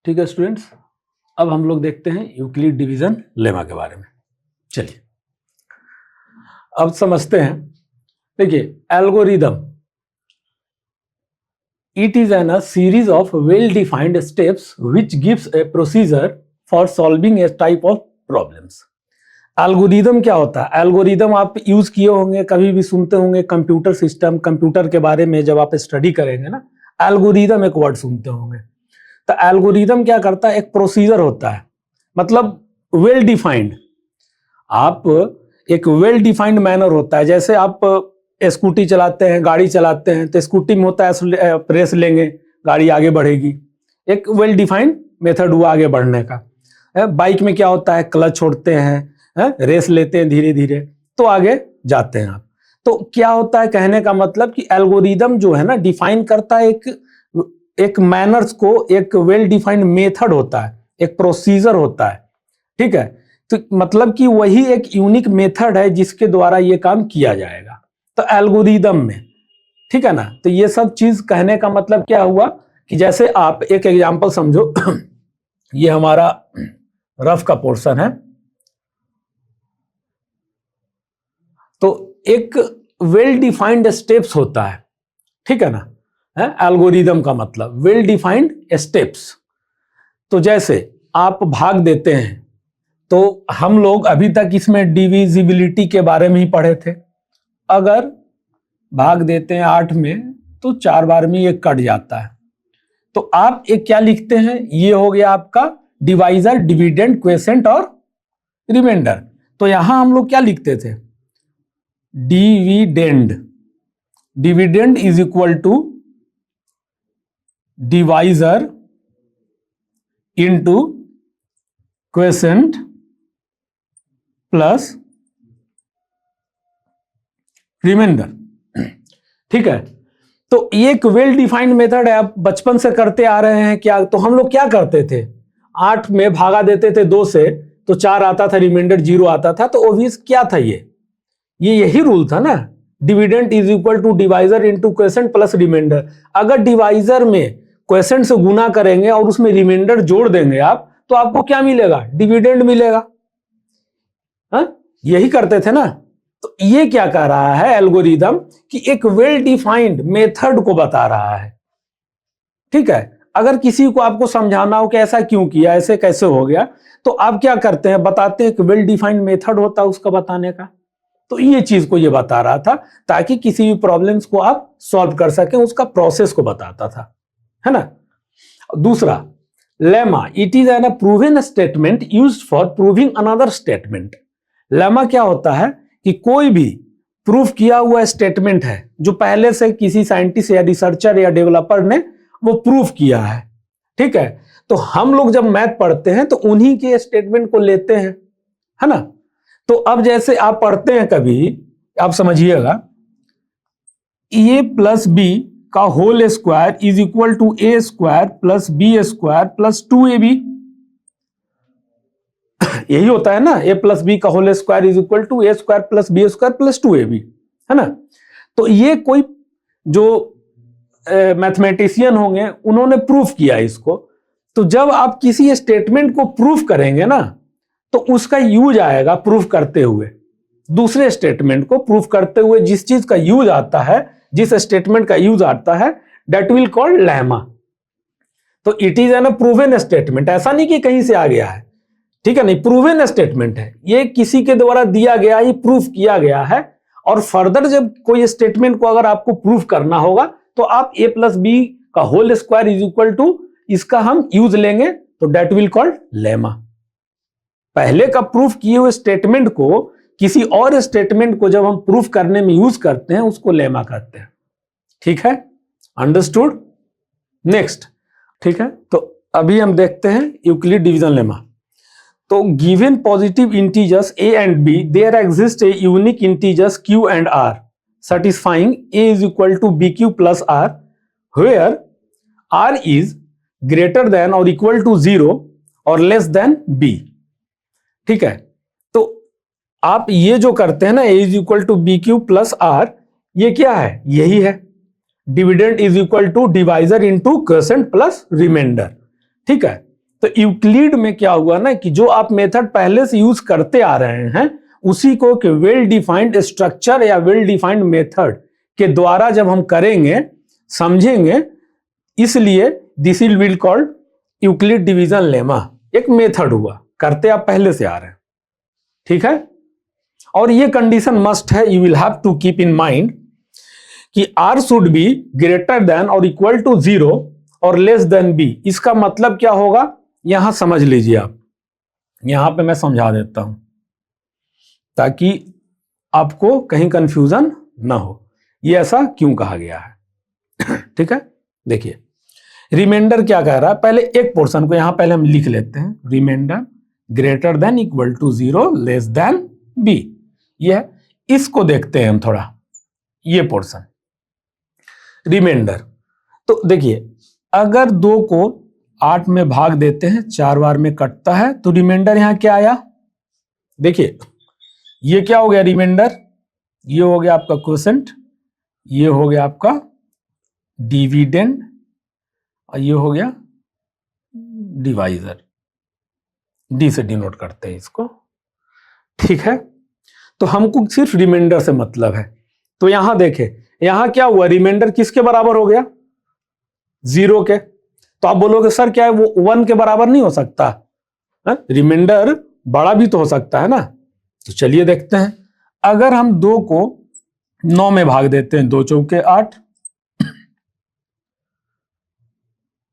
ठीक है स्टूडेंट्स, अब हम लोग देखते हैं यूक्लिड डिवीजन लेमा के बारे में। चलिए अब समझते हैं। देखिए algorithm, it is a series of well defined steps which gives a procedure for solving a type of problems। Algorithm क्या होता है? एल्गोरिदम आप यूज किए होंगे, कभी भी सुनते होंगे कंप्यूटर सिस्टम, कंप्यूटर के बारे में जब आप स्टडी करेंगे ना, एल्गोरिदम एक वर्ड सुनते होंगे। तो एल्गोरिदम क्या करता है? एक प्रोसीजर होता है, मतलब वेल डिफाइंड। आप एक वेल डिफाइंड मैनर होता है। जैसे आप स्कूटी चलाते हैं, गाड़ी चलाते हैं, तो स्कूटी में होता है प्रेस लेंगे गाड़ी आगे बढ़ेगी, एक वेल डिफाइंड मेथड हुआ आगे बढ़ने का। बाइक में क्या होता है? क्लच छोड़ते हैं, रेस लेते हैं धीरे धीरे, तो आगे जाते हैं आप। तो क्या होता है कहने का मतलब कि एल्गोरिदम जो है ना, डिफाइन करता है एक मैनर्स को, एक वेल डिफाइंड मेथड होता है, एक प्रोसीजर होता है। ठीक है, तो मतलब कि वही एक यूनिक मेथड है जिसके द्वारा ये काम किया जाएगा, तो एल्गोरिदम में। ठीक है ना, तो ये सब चीज कहने का मतलब क्या हुआ कि जैसे आप एक एग्जांपल समझो ये हमारा रफ का पोर्शन है, तो एक वेल डिफाइंड स्टेप्स होता है। ठीक है ना, एल्गोरिदम का मतलब वेल डिफाइंड स्टेप्स। तो जैसे आप भाग देते हैं, तो हम लोग अभी तक इसमें डिविजिबिलिटी के बारे में ही पढ़े थे। अगर भाग देते हैं 8 में, तो 4 बार में ये कट जाता है। तो आप एक क्या लिखते हैं? ये हो गया आपका डिवाइजर, डिविडेंड, क्वेसेंट और रिमाइंडर। तो यहां हम लोग क्या लिखते थे? Dividend, dividend is equal to divisor into quotient plus remainder. ठीक है, तो ये एक वेल डिफाइंड मेथड है, आप बचपन से करते आ रहे हैं। क्या तो हम लोग क्या करते थे? 8 में भागा देते थे 2 से, तो 4 आता था, रिमाइंडर 0 आता था। तो ऑब्वियस क्या था? ये यही रूल था ना, dividend is equal to divisor into quotient plus remainder. अगर डिवाइजर में क्वेसेंट से गुना करेंगे और उसमें रिमाइंडर जोड़ देंगे आप, तो आपको क्या मिलेगा? डिविडेंड मिलेगा। यही करते थे ना। तो ये क्या कह रहा है एल्गोरिदम कि एक वेल डिफाइंड मेथड को बता रहा है। ठीक है, अगर किसी को आपको समझाना हो कि ऐसा क्यों किया, ऐसे कैसे हो गया, तो आप क्या करते हैं? बताते हैं कि वेल डिफाइंड मेथड होता है उसका बताने का। तो ये चीज को ये बता रहा था, ताकि किसी भी प्रॉब्लम्स को आप सॉल्व कर सकें, उसका प्रोसेस को बताता था, है ना। दूसरा lemma, it is an proven statement used for proving another statement. Lemma क्या होता है कि कोई भी प्रूफ किया हुआ स्टेटमेंट है जो पहले से किसी साइंटिस्ट या रिसर्चर या डेवलपर ने वो प्रूफ किया है। ठीक है, तो हम लोग जब मैथ पढ़ते हैं तो उन्हीं के स्टेटमेंट को लेते हैं, है ना। तो अब जैसे आप पढ़ते हैं कभी, आप समझिएगा, ए प्लस बी का whole square is equal to A square plus B square plus 2ab। यही होता है ना, ए प्लस बी का whole square is equal to A square plus B square plus 2ab, है ना। तो ये कोई जो मैथमेटिशियन होंगे उन्होंने प्रूफ किया इसको। तो जब आप किसी स्टेटमेंट को प्रूफ करेंगे ना, तो उसका यूज आएगा प्रूफ करते हुए, दूसरे स्टेटमेंट को प्रूफ करते हुए जिस चीज का यूज आता है, जिस स्टेटमेंट का यूज आता है, दैट विल कॉल्ड लेमा। तो it is an proven statement, ऐसा नहीं कि कहीं से आ गया है। ठीक है, नहीं, प्रूवन स्टेटमेंट है, ये किसी के द्वारा दिया गया ही, प्रूफ किया गया है। और फर्दर जब कोई स्टेटमेंट को अगर आपको प्रूफ करना होगा, तो आप ए प्लस बी का whole square is equal to इसका हम यूज लेंगे, तो दैट विल कॉल्ड लेमा। पहले का प्रूफ किए हुए स्टेटमेंट को किसी और स्टेटमेंट को जब हम प्रूफ करने में यूज करते हैं, उसको लेमा कहते हैं। ठीक है, अंडरस्टूड। नेक्स्ट, ठीक है, तो अभी हम देखते हैं यूक्लिड डिवीजन लेमा। तो given positive integers a and b, there exists a unique integers q and r satisfying a is equal to bq plus r, where r is greater than or equal to 0 or less than b। ठीक है, तो आप ये जो करते हैं ना, a is equal to bq plus r, ये क्या है? यही है dividend is equal to divisor into quotient plus remainder. ठीक है, तो यूक्लिड में क्या हुआ ना कि जो आप मेथड पहले से यूज करते आ रहे हैं उसी को कि वेल डिफाइंड स्ट्रक्चर या वेल डिफाइंड मेथड के द्वारा जब हम करेंगे समझेंगे, इसलिए this is will called Euclid division lemma. एक मेथड हुआ, करते आप पहले से आ रहे हैं, ठीक है। और ये कंडीशन मस्ट है, you will have to keep in mind कि R should be greater than और इक्वल टू 0 और लेस देन बी। इसका मतलब क्या होगा यहां समझ लीजिए आप, यहां पे मैं समझा देता हूं ताकि आपको कहीं कंफ्यूजन ना हो, ये ऐसा क्यों कहा गया है। ठीक है, देखिए रिमाइंडर क्या कह रहा है, पहले एक पोर्शन को यहां पहले हम लिख लेते हैं, remainder greater than equal to 0 less than B. ये इसको देखते हैं हम थोड़ा, ये पोर्शन रिमाइंडर। तो देखिए अगर 2 को 8 में भाग देते हैं, 4 बार में कटता है, तो रिमाइंडर यहां क्या आया, देखिए ये क्या हो गया रिमाइंडर, ये हो गया आपका क्वोशेंट, ये हो गया आपका डिविडेंड और ये हो गया डिवाइजर, डी से डिनोट करते हैं इसको, ठीक है। तो हमको सिर्फ रिमाइंडर से मतलब है। तो यहां देखें, यहां क्या हुआ, रिमाइंडर किसके बराबर हो गया, 0 के। तो आप बोलोगे सर क्या है वो 1 के बराबर नहीं हो सकता, रिमाइंडर बड़ा भी तो हो सकता है ना। तो चलिए देखते हैं, अगर हम 2 को 9 में भाग देते हैं, 2 चौके 8,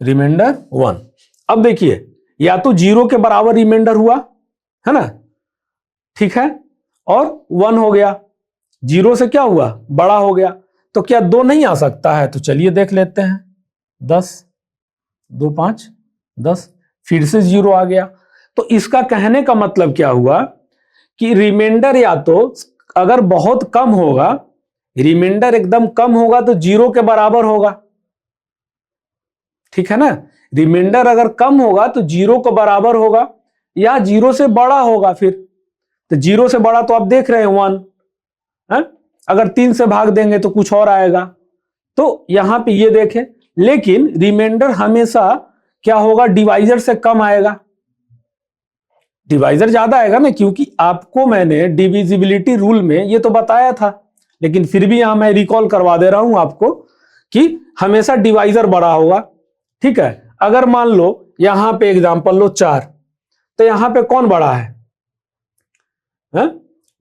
रिमाइंडर 1। अब देखिए या तो 0 के बराबर रिमाइंडर हुआ है ना, ठीक है, और 1 हो गया, 0 से क्या हुआ बड़ा हो गया, तो क्या 2 नहीं आ सकता है। तो चलिए देख लेते हैं, 10 2 5 10, फिर से 0 आ गया। तो इसका कहने का मतलब क्या हुआ कि रिमाइंडर या तो अगर बहुत कम होगा, रिमाइंडर एकदम कम होगा तो 0 के बराबर होगा, ठीक है ना। रिमाइंडर अगर कम होगा तो 0 के बराबर होगा या 0 से बड़ा होगा, फिर तो 0 से बड़ा तो आप देख रहे हैं 1 है? अगर 3 से भाग देंगे तो कुछ और आएगा। तो यहां पे ये देखें, लेकिन रिमाइंडर हमेशा क्या होगा, डिवाइजर से कम आएगा, डिवाइजर ज्यादा आएगा ना, क्योंकि आपको मैंने डिविजिबिलिटी रूल में ये तो बताया था, लेकिन फिर भी यहां मैं रिकॉल करवा दे रहा हूं आपको कि हमेशा डिवाइजर बड़ा होगा, ठीक है। अगर मान लो यहां पे एग्जांपल लो 4, तो यहां पे कौन बड़ा है,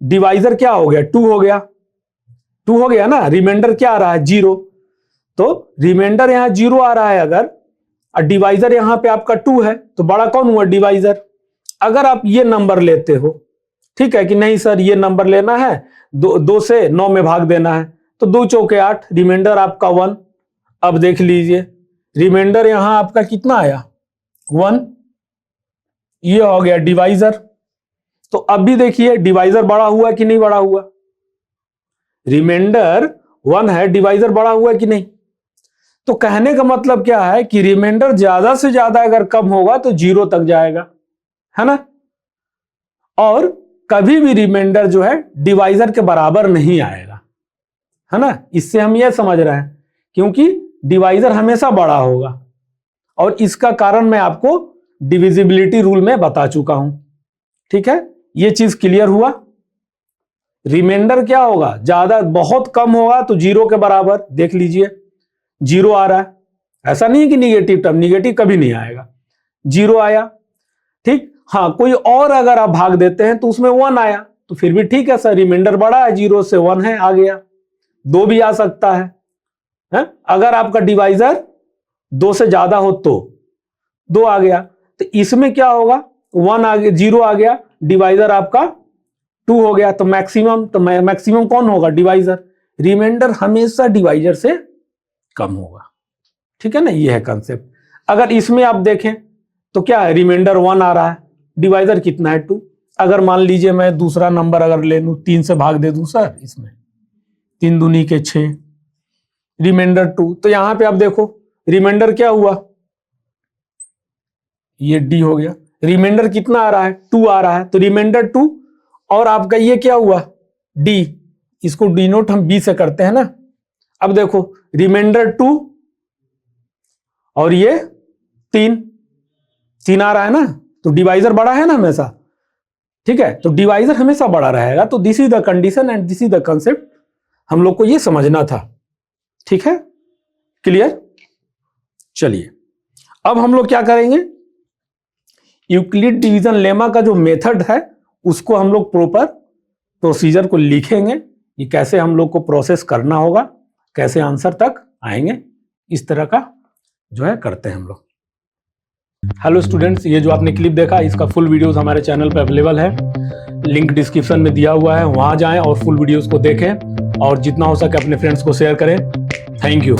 डिवाइजर क्या हो गया, 2 हो गया, 2 हो गया ना। रिमाइंडर क्या आ रहा है 0, तो रिमाइंडर यहां 0 आ रहा है अगर, और डिवाइजर यहां पे आपका 2 है, तो बड़ा कौन हुआ डिवाइजर। अगर आप ये नंबर लेते हो, ठीक है कि नहीं सर ये नंबर लेना है, 2 से 9 में भाग देना है, तो 2 चौके 8, रिमाइंडर आपका 1। अब देख लीजिए रिमाइंडर यहां आपका कितना आया 1, ये हो गया डिवाइजर। तो अब भी देखिए डिवाइजर बड़ा हुआ कि नहीं बड़ा हुआ, रिमाइंडर 1 है, डिवाइजर बड़ा हुआ कि नहीं। तो कहने का मतलब क्या है कि रिमाइंडर ज्यादा से ज्यादा अगर कम होगा तो 0 तक जाएगा, है ना। और कभी भी रिमाइंडर जो है डिवाइजर के बराबर नहीं आएगा, है ना। इससे हम यह समझ रहे हैं क्योंकि डिवाइजर हमेशा बड़ा होगा, और इसका कारण मैं आपको डिविजिबिलिटी रूल में बता चुका हूं, ठीक है। यह चीज क्लियर हुआ। रिमाइंडर क्या होगा, ज्यादा बहुत कम होगा तो 0 के बराबर, देख लीजिए 0 आ रहा है, ऐसा नहीं है कि निगेटिव टर्म, निगेटिव कभी नहीं आएगा, 0 आया, ठीक। हाँ कोई और अगर आप भाग देते हैं तो उसमें 1 आया, तो फिर भी ठीक है सर, रिमाइंडर बड़ा है, 0 से 1 है, आ गया। 2 भी आ सकता है? अगर आपका डिवाइजर 2 से ज्यादा हो तो 2 आ गया, तो इसमें क्या होगा 1 आ गया, 0 आ गया, डिवाइजर आपका 2 हो गया, तो मैक्सिमम, तो मैक्सिमम कौन होगा डिवाइजर, रिमाइंडर हमेशा डिवाइजर से कम होगा, ठीक है ना। ये है कंसेप्ट। अगर इसमें आप देखें तो क्या है, रिमाइंडर 1 आ रहा है, डिवाइजर कितना है 2। अगर मान लीजिए मैं दूसरा नंबर अगर ले लूं, 3 से भाग दे दूं सर, इसमें 3 दूनी के 6, रिमाइंडर 2, तो यहां पे आप देखो रिमाइंडर क्या हुआ, ये डी हो गया, रिमाइंडर कितना आ रहा है 2 आ रहा है, तो रिमाइंडर 2, और आपका ये क्या हुआ डी, इसको डिनोट हम बी से करते हैं ना। अब देखो रिमाइंडर 2 और ये 3, 3 आ रहा है ना, तो डिवाइजर बड़ा है ना हमेशा, ठीक है, तो डिवाइजर हमेशा बड़ा रहेगा। तो this is the condition and this is the concept, हम लोग को ये समझना था, ठीक है, क्लियर। चलिए अब हम लोग क्या करेंगे, यूक्लिड डिवीजन लेमा का जो मेथड है उसको हम लोग प्रॉपर प्रोसीजर को लिखेंगे, ये कैसे हम लोग को प्रोसेस करना होगा, कैसे आंसर तक आएंगे, इस तरह का जो है करते हैं हम लोग। हेलो स्टूडेंट्स, ये जो आपने क्लिप देखा इसका फुल वीडियोस हमारे चैनल पे अवेलेबल है, लिंक डिस्क्रिप्शन में दिया हुआ है, वहां जाएं और फुल वीडियोस को देखें और जितना हो सके अपने फ्रेंड्स को शेयर करें। Thank you.